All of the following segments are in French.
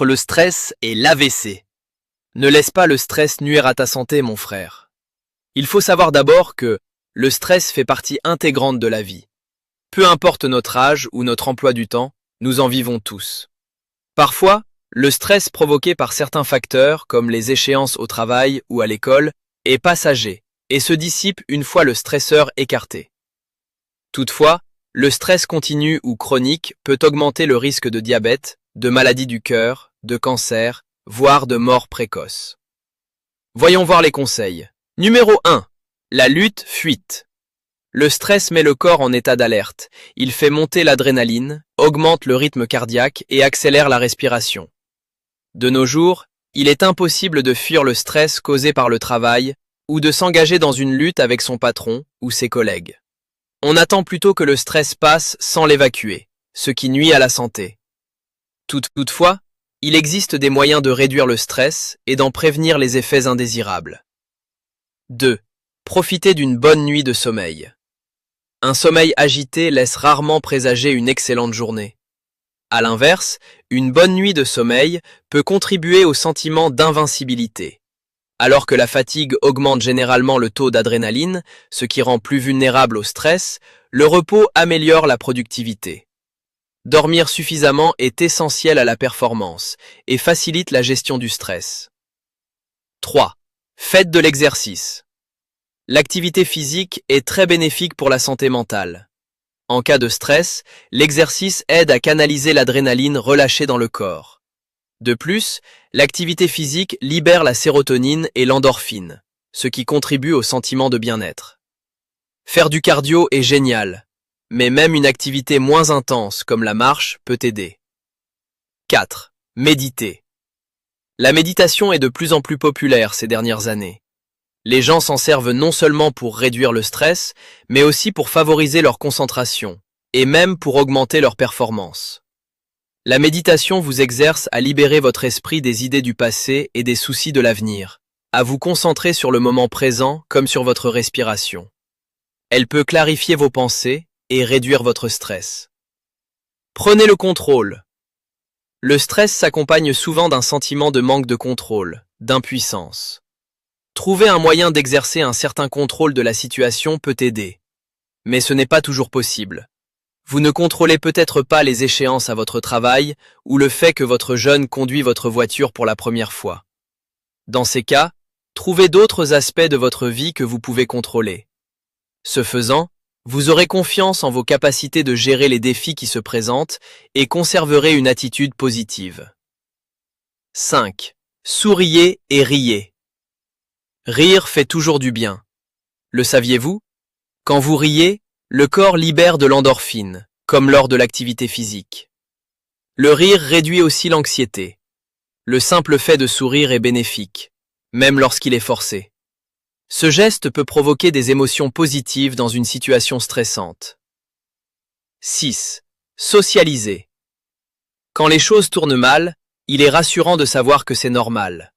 Le stress et l'AVC. Ne laisse pas le stress nuire à ta santé, mon frère. Il faut savoir d'abord que le stress fait partie intégrante de la vie. Peu importe notre âge ou notre emploi du temps, nous en vivons tous. Parfois, le stress provoqué par certains facteurs, comme les échéances au travail ou à l'école, est passager et se dissipe une fois le stresseur écarté. Toutefois, le stress continu ou chronique peut augmenter le risque de diabète, de maladies du cœur, de cancer, voire de mort précoce. Voyons voir les conseils. Numéro 1. La lutte-fuite. Le stress met le corps en état d'alerte. Il fait monter l'adrénaline, augmente le rythme cardiaque et accélère la respiration. De nos jours, il est impossible de fuir le stress causé par le travail ou de s'engager dans une lutte avec son patron ou ses collègues. On attend plutôt que le stress passe sans l'évacuer, ce qui nuit à la santé. Toutefois, il existe des moyens de réduire le stress et d'en prévenir les effets indésirables. 2. Profitez d'une bonne nuit de sommeil. Un sommeil agité laisse rarement présager une excellente journée. À l'inverse, une bonne nuit de sommeil peut contribuer au sentiment d'invincibilité. Alors que la fatigue augmente généralement le taux d'adrénaline, ce qui rend plus vulnérable au stress, le repos améliore la productivité. Dormir suffisamment est essentiel à la performance et facilite la gestion du stress. 3. Faites de l'exercice. L'activité physique est très bénéfique pour la santé mentale. En cas de stress, l'exercice aide à canaliser l'adrénaline relâchée dans le corps. De plus, l'activité physique libère la sérotonine et l'endorphine, ce qui contribue au sentiment de bien-être. Faire du cardio est génial, mais même une activité moins intense comme la marche peut aider. 4. Méditer. La méditation est de plus en plus populaire ces dernières années. Les gens s'en servent non seulement pour réduire le stress, mais aussi pour favoriser leur concentration, et même pour augmenter leur performance. La méditation vous exerce à libérer votre esprit des idées du passé et des soucis de l'avenir, à vous concentrer sur le moment présent comme sur votre respiration. Elle peut clarifier vos pensées et réduire votre stress. Prenez le contrôle. Le stress s'accompagne souvent d'un sentiment de manque de contrôle, d'impuissance. Trouver un moyen d'exercer un certain contrôle de la situation peut aider. Mais ce n'est pas toujours possible. Vous ne contrôlez peut-être pas les échéances à votre travail ou le fait que votre jeune conduit votre voiture pour la première fois. Dans ces cas, trouvez d'autres aspects de votre vie que vous pouvez contrôler. Ce faisant, vous aurez confiance en vos capacités de gérer les défis qui se présentent et conserverez une attitude positive. 5. Souriez et riez. Rire fait toujours du bien. Le saviez-vous? Quand vous riez, le corps libère de l'endorphine, comme lors de l'activité physique. Le rire réduit aussi l'anxiété. Le simple fait de sourire est bénéfique, même lorsqu'il est forcé. Ce geste peut provoquer des émotions positives dans une situation stressante. 6. Socialiser. Quand les choses tournent mal, il est rassurant de savoir que c'est normal.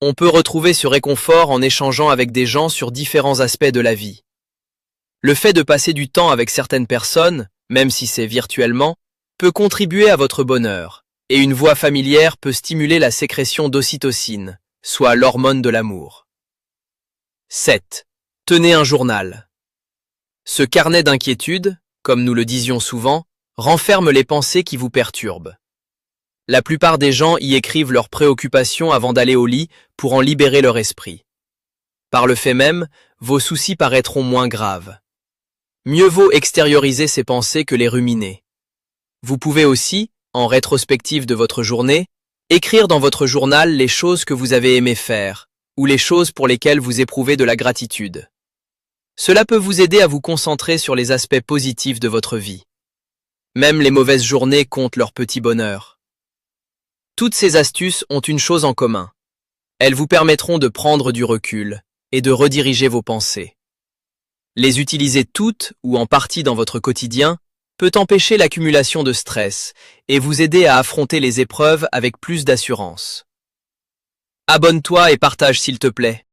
On peut retrouver ce réconfort en échangeant avec des gens sur différents aspects de la vie. Le fait de passer du temps avec certaines personnes, même si c'est virtuellement, peut contribuer à votre bonheur, et une voix familière peut stimuler la sécrétion d'ocytocine, soit l'hormone de l'amour. 7. Tenez un journal. Ce carnet d'inquiétude, comme nous le disions souvent, renferme les pensées qui vous perturbent. La plupart des gens y écrivent leurs préoccupations avant d'aller au lit pour en libérer leur esprit. Par le fait même, vos soucis paraîtront moins graves. Mieux vaut extérioriser ces pensées que les ruminer. Vous pouvez aussi, en rétrospective de votre journée, écrire dans votre journal les choses que vous avez aimé faire, ou les choses pour lesquelles vous éprouvez de la gratitude. Cela peut vous aider à vous concentrer sur les aspects positifs de votre vie. Même les mauvaises journées comptent leur petit bonheur. Toutes ces astuces ont une chose en commun. Elles vous permettront de prendre du recul et de rediriger vos pensées. Les utiliser toutes ou en partie dans votre quotidien peut empêcher l'accumulation de stress et vous aider à affronter les épreuves avec plus d'assurance. Abonne-toi et partage s'il te plaît.